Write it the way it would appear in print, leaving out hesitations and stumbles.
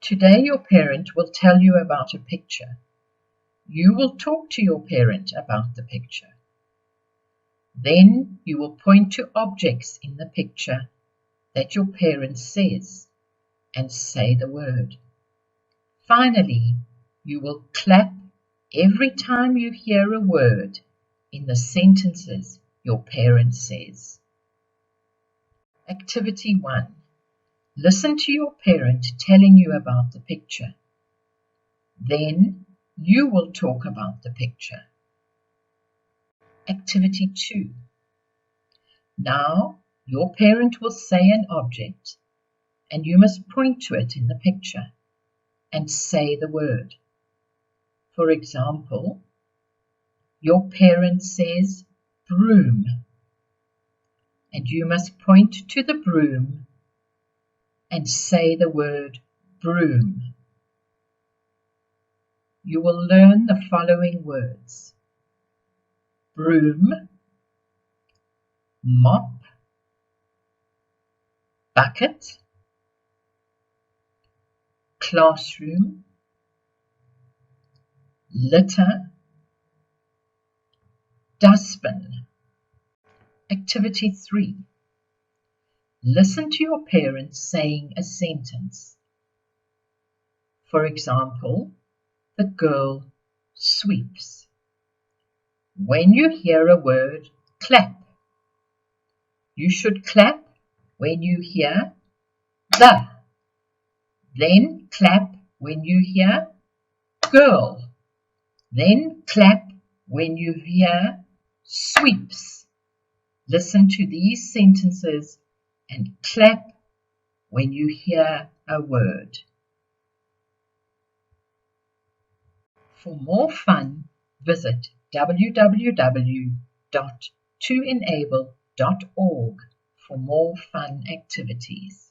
Today your parent will tell you about a picture. You will talk to your parent about the picture. Then you will point to objects in the picture that your parent says and say the word. Finally, you will clap every time you hear a word in the sentences your parent says. Activity 1. Listen to your parent telling you about the picture. Then you will talk about the picture. Activity 2. Now your parent will say an object and you must point to it in the picture and say the word. For example, your parent says broom and you must point to the broom and say the word broom. You will learn the following words: broom, mop, bucket, classroom, litter, dustbin. Activity 3. Listen to your parents saying a sentence. For example, the girl sweeps. When you hear a word, clap. You should clap when you hear the. Then clap when you hear girl. Then clap when you hear sweeps. Listen to these sentences and clap when you hear a word. For more fun, visit www.toenable.org for more fun activities.